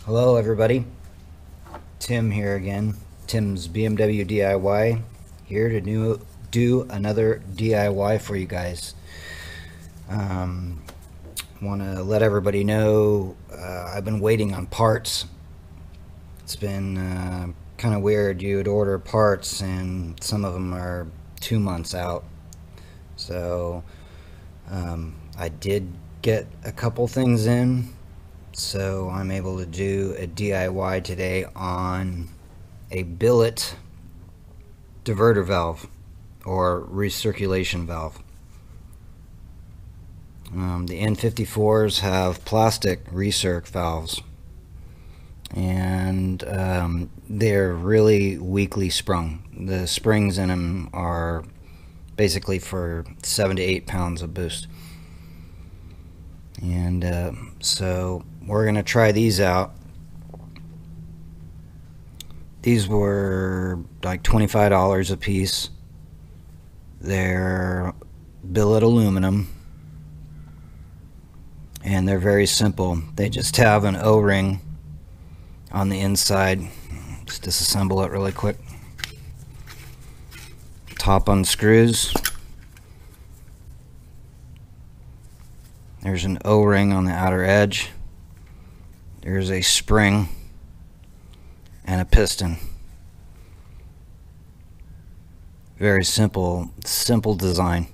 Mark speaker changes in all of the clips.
Speaker 1: Hello everybody, Tim here again. Tim's BMW DIY here to do another DIY for you guys. Want to let everybody know I've been waiting on parts. It's been kind of weird. You would order parts and some of them are 2 months out. So I did get a couple things in. So I'm able to do a DIY today on a billet diverter valve or recirculation valve. The N54s have plastic recirc valves, and they're really weakly sprung. The springs in them are basically for 7 to 8 pounds of boost. And so we're gonna try these out. These were like $25 a piece. They're billet aluminum and they're very simple. They just have an O-ring on the inside. Just disassemble it really quick. Top unscrews. There's an O-ring on the outer edge. There's a spring and a piston. Very simple design.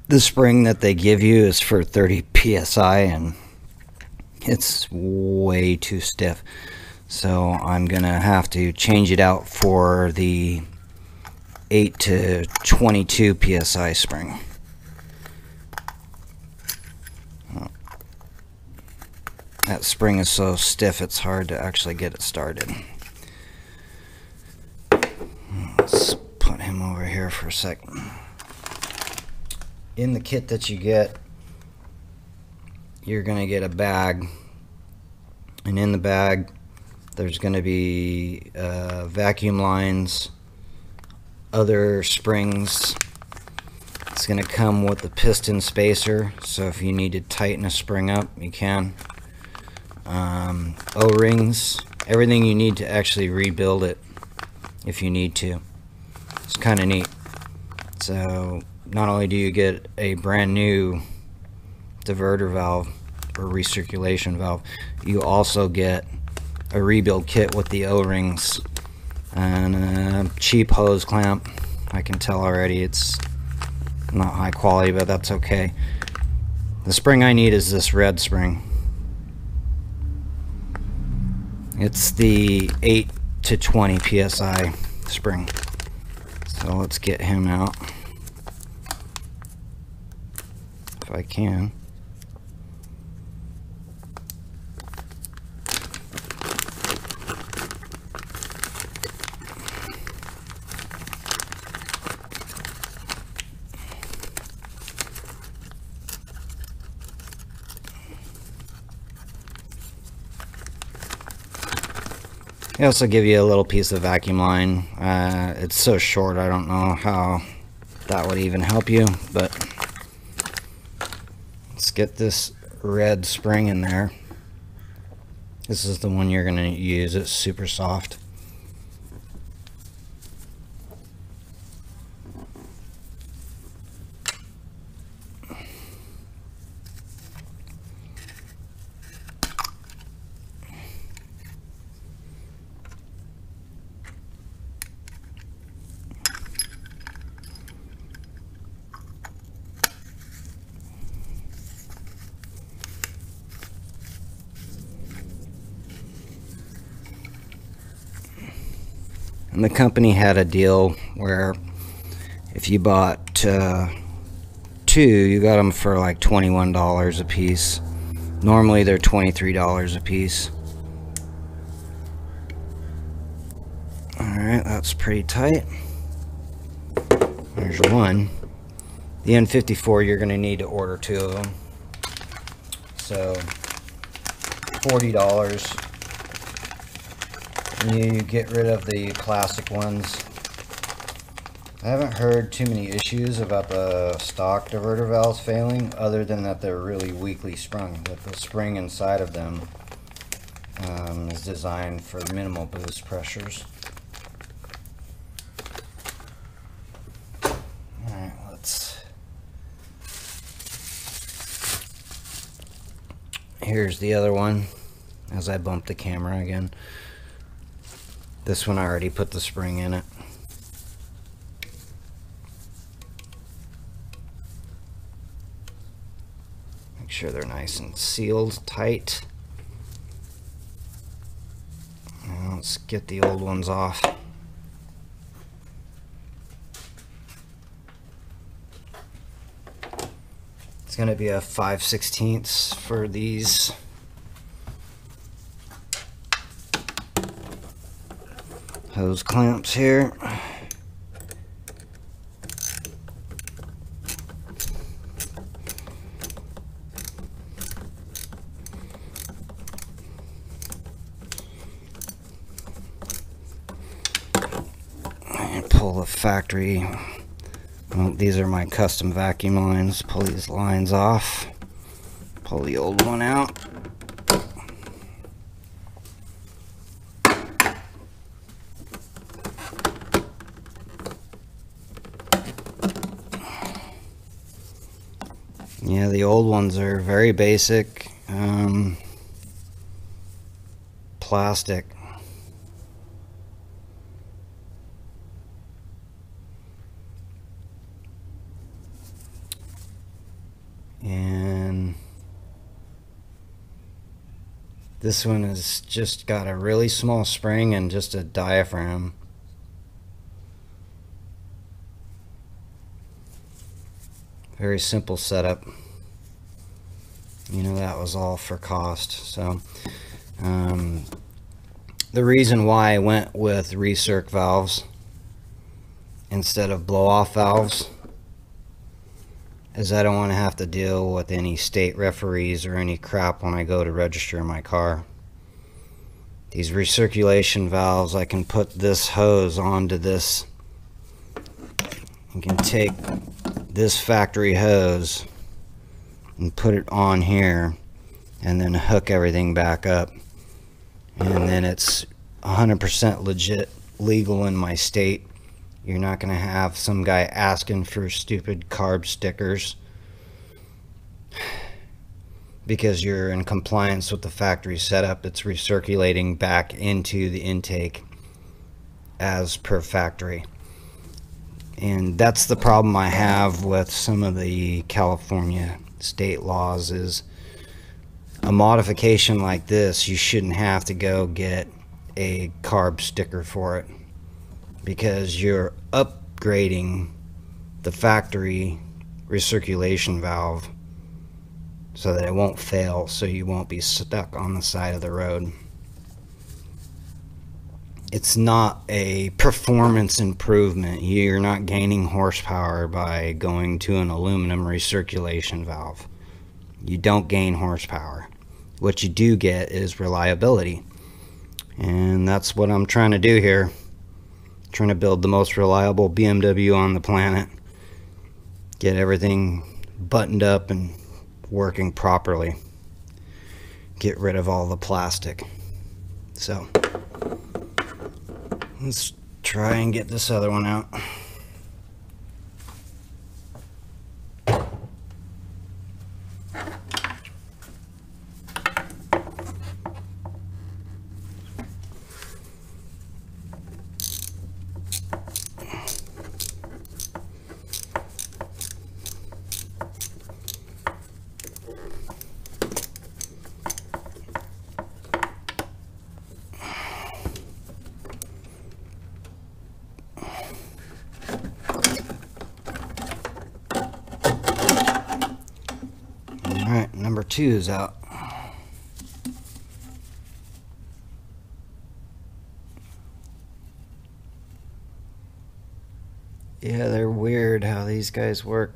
Speaker 1: The spring that they give you is for 30 psi and it's way too stiff. So I'm gonna have to change it out for the 8 to 22 psi spring. That spring is so stiff it's hard to actually get it started. Let's put him over here for a second. In the kit that you get, you're going to get a bag, and in the bag there's going to be vacuum lines, other springs. It's going to come with the piston spacer, so if you need to tighten a spring up you can. O-rings, everything you need to actually rebuild it if you need to. It's kind of neat. So not only do you get a brand new diverter valve or recirculation valve, you also get a rebuild kit with the O-rings and a cheap hose clamp. I can tell already it's not high quality, but that's okay. The spring I need is this red spring. It's the 8 to 20 psi spring. So let's get him out if I can. They also give you a little piece of vacuum line. It's so short, I don't know how that would even help you, but let's get this red spring in there. This is the one you're going to use. It's super soft. And the company had a deal where if you bought two, you got them for like $21 a piece. Normally they're $23 a piece. Alright, that's pretty tight. There's one. The N54, you're going to need to order 2 of them. So $40. You get rid of the plastic ones. I haven't heard too many issues about the stock diverter valves failing, other than that they're really weakly sprung, that the spring inside of them is designed for minimal boost pressures. Alright, here's the other one, as I bump the camera again. This one I already put the spring in it. Make sure they're nice and sealed tight. Now let's get the old ones off. It's going to be a 5/16 for these. Hose clamps here. And pull the factory. Well, these are my custom vacuum lines. Pull these lines off. Pull the old one out. Yeah, the old ones are very basic plastic. And this one has just got a really small spring and just a diaphragm. Very simple setup. You know, that was all for cost. So the reason why I went with recirc valves instead of blow-off valves is I don't want to have to deal with any state referees or any crap when I go to register my car. These recirculation valves, I can put this hose onto this. You can take this factory hose and put it on here and then hook everything back up, and then it's 100% legit legal in my state. You're not going to have some guy asking for stupid carb stickers because you're in compliance with the factory setup. It's recirculating back into the intake as per factory. And that's the problem I have with some of the California state laws, is a modification like this, you shouldn't have to go get a carb sticker for it, because you're upgrading the factory recirculation valve so that it won't fail, so you won't be stuck on the side of the road. It's not a performance improvement. You're not gaining horsepower by going to an aluminum recirculation valve. You don't gain horsepower. What you do get is reliability. And that's what I'm trying to do here. Trying to build the most reliable BMW on the planet. Get everything buttoned up and working properly. Get rid of all the plastic. So let's try and get this other one out. Alright, number 2 is out. Yeah, they're weird how these guys work.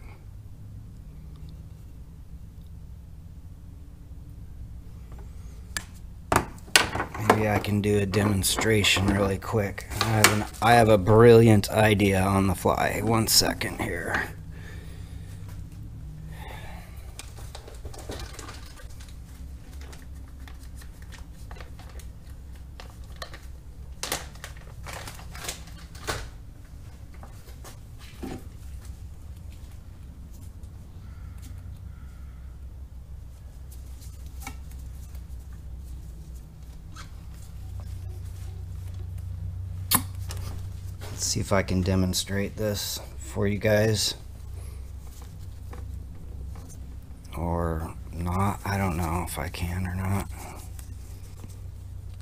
Speaker 1: maybe I can do a demonstration really quick. I have a brilliant idea on the fly. 1 second here. See if I can demonstrate this for you guys, or not. I don't know if I can or not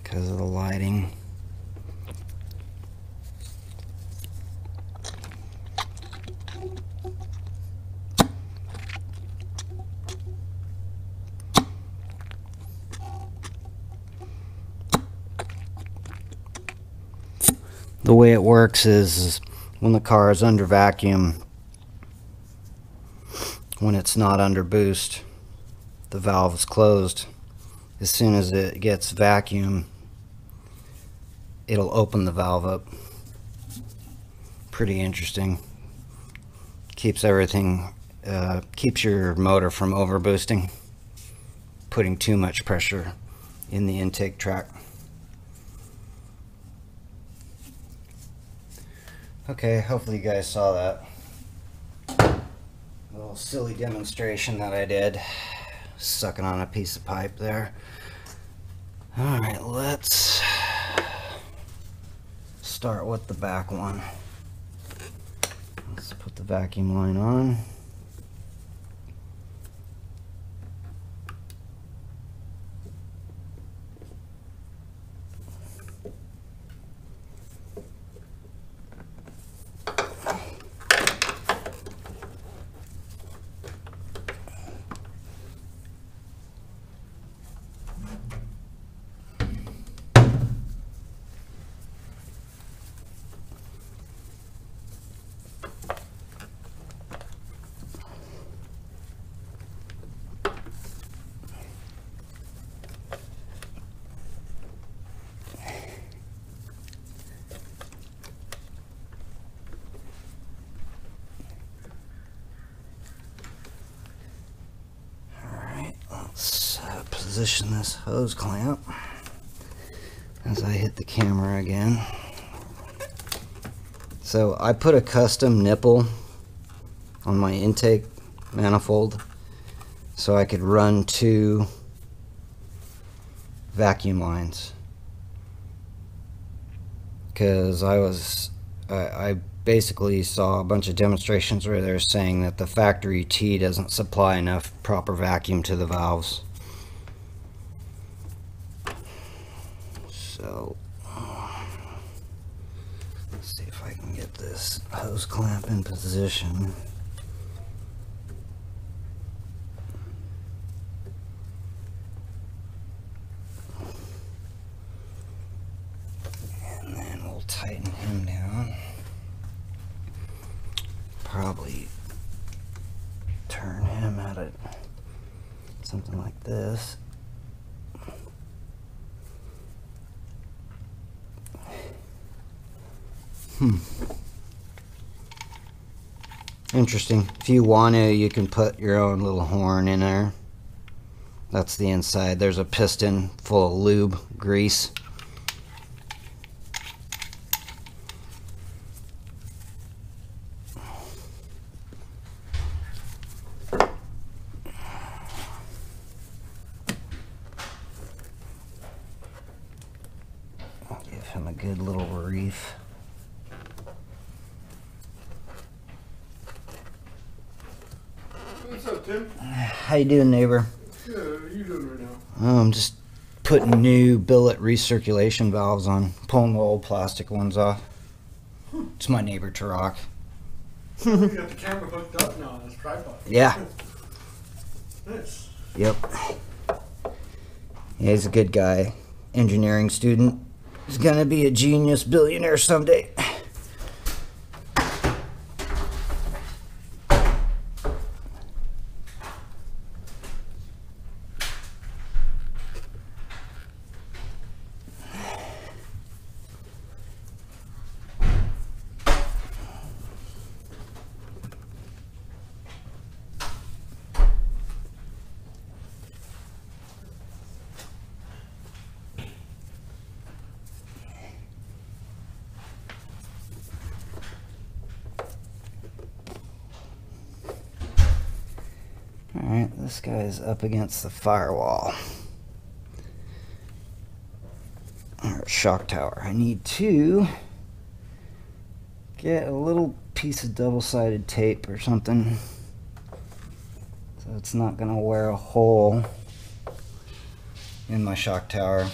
Speaker 1: because of the lighting. The way it works is when the car is under vacuum, when it's not under boost, the valve is closed. As soon as it gets vacuum, it'll open the valve up. Pretty interesting. Keeps everything, keeps your motor from over boosting, putting too much pressure in the intake tract. Okay, hopefully you guys saw that little silly demonstration that I did, sucking on a piece of pipe there. Alright, let's start with the back one. Let's put the vacuum line on. Position this hose clamp as I hit the camera again. So I put a custom nipple on my intake manifold so I could run 2 vacuum lines, because I basically saw a bunch of demonstrations where they're saying that the factory T doesn't supply enough proper vacuum to the valves. So let's see if I can get this hose clamp in position. And then we'll tighten him down. Probably turn him at it something like this. Interesting. If you want to, you can put your own little horn in there. That's the inside. There's a piston full of lube, grease. I'll give him a good little reef.
Speaker 2: What's up, Tim?
Speaker 1: How you doing, neighbor?
Speaker 2: Good. What are you doing right now?
Speaker 1: Oh, I'm just putting new billet recirculation valves on, pulling the old plastic ones off. It's my neighbor Turok.
Speaker 2: You got the camera hooked up now on this tripod.
Speaker 1: Yeah.
Speaker 2: Nice.
Speaker 1: Yep. Yeah, he's a good guy. Engineering student. He's gonna be a genius billionaire someday. Alright, this guy's up against the firewall. Or shock tower. I need to get a little piece of double-sided tape or something so it's not going to wear a hole in my shock tower.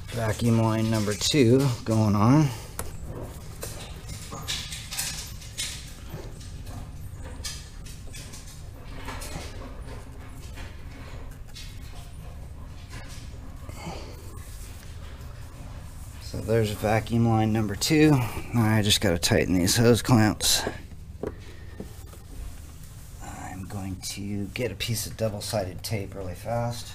Speaker 1: Vacuum line number 2 going on. So there's vacuum line number 2. Now I just got to tighten these hose clamps. I'm going to get a piece of double-sided tape really fast.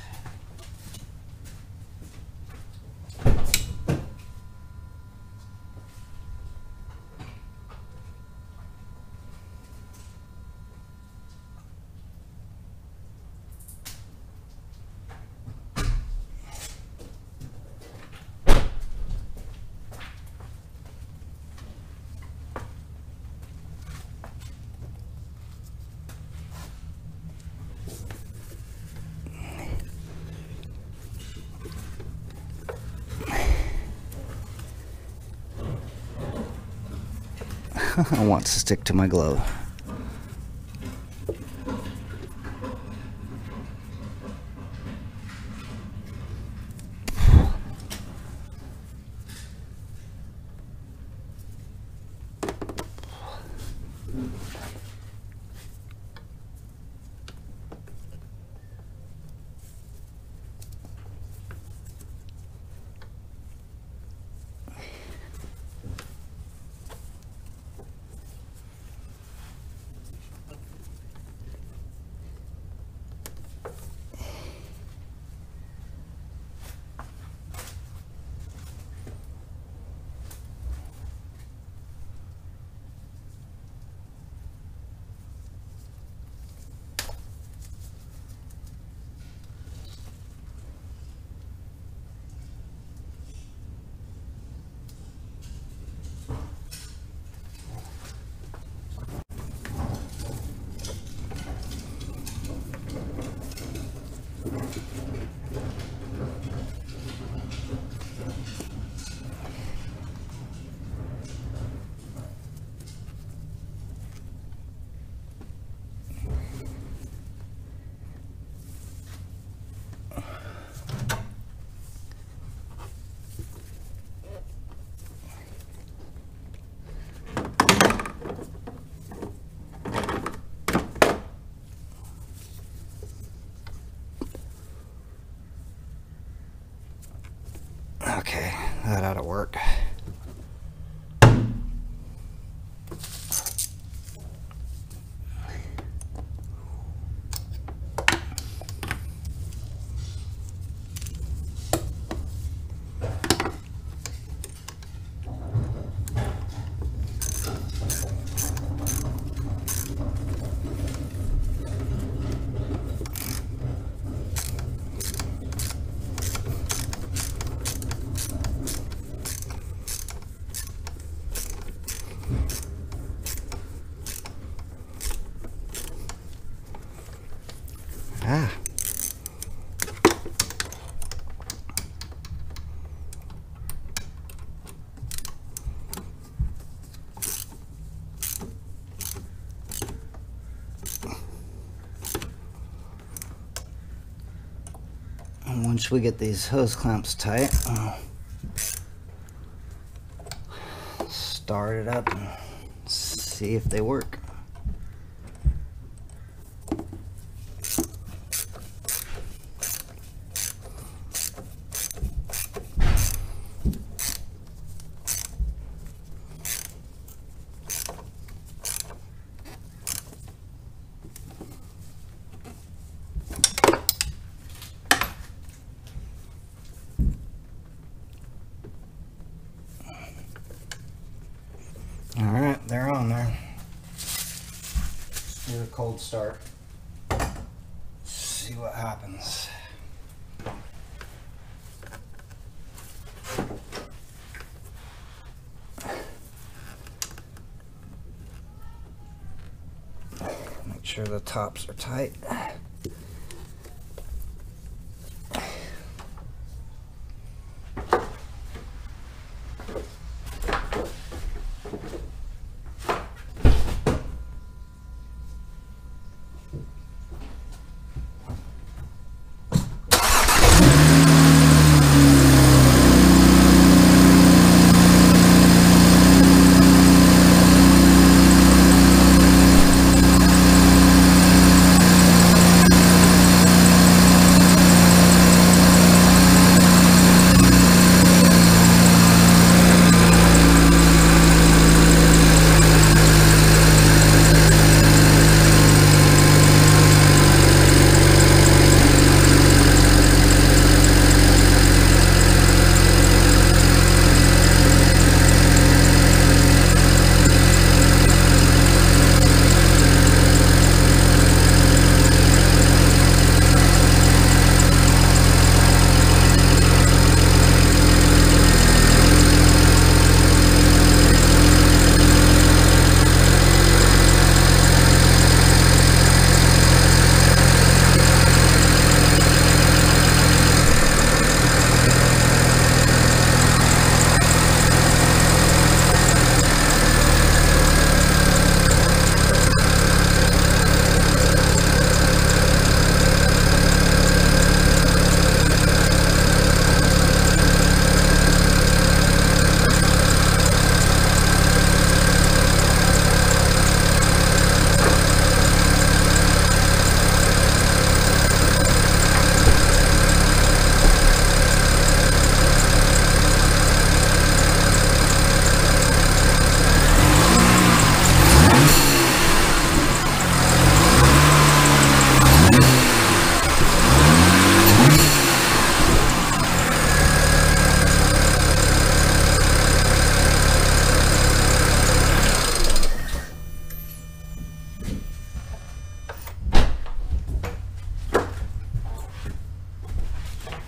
Speaker 1: I want to stick to my glove. Okay, that ought to work. Ah. And once we get these hose clamps tight, I'll start it up and see if they work. Alright, they're on there. Let's do a cold start. See what happens. Make sure the tops are tight.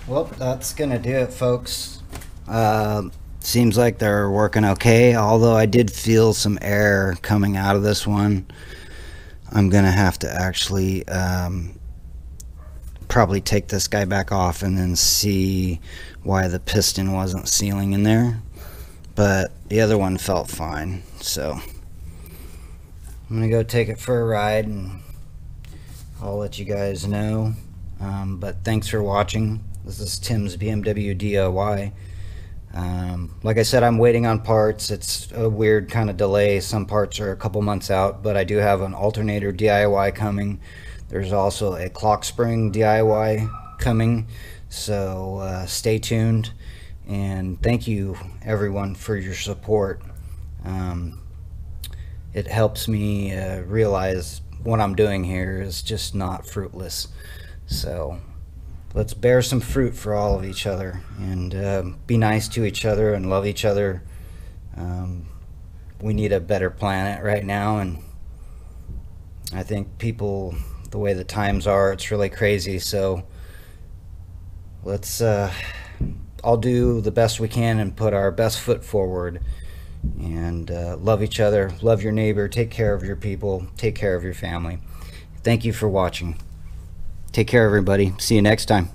Speaker 1: Well, that's gonna do it, folks. Seems like they're working okay, although I did feel some air coming out of this one. I'm gonna have to actually probably take this guy back off and then see why the piston wasn't sealing in there, but the other one felt fine. So I'm gonna go take it for a ride and I'll let you guys know. But thanks for watching. This is Tim's BMW DIY. Like I said, I'm waiting on parts. It's a weird kind of delay. Some parts are a couple months out, but I do have an alternator DIY coming. There's also a clock spring DIY coming, so stay tuned. And thank you everyone for your support. It helps me realize what I'm doing here is just not fruitless. So let's bear some fruit for all of each other, and be nice to each other and love each other. We need a better planet right now, and I think people, the way the times are, it's really crazy. So let's all do the best we can and put our best foot forward, and love each other, love your neighbor, take care of your people, take care of your family. Thank you for watching. Take care, everybody. See you next time.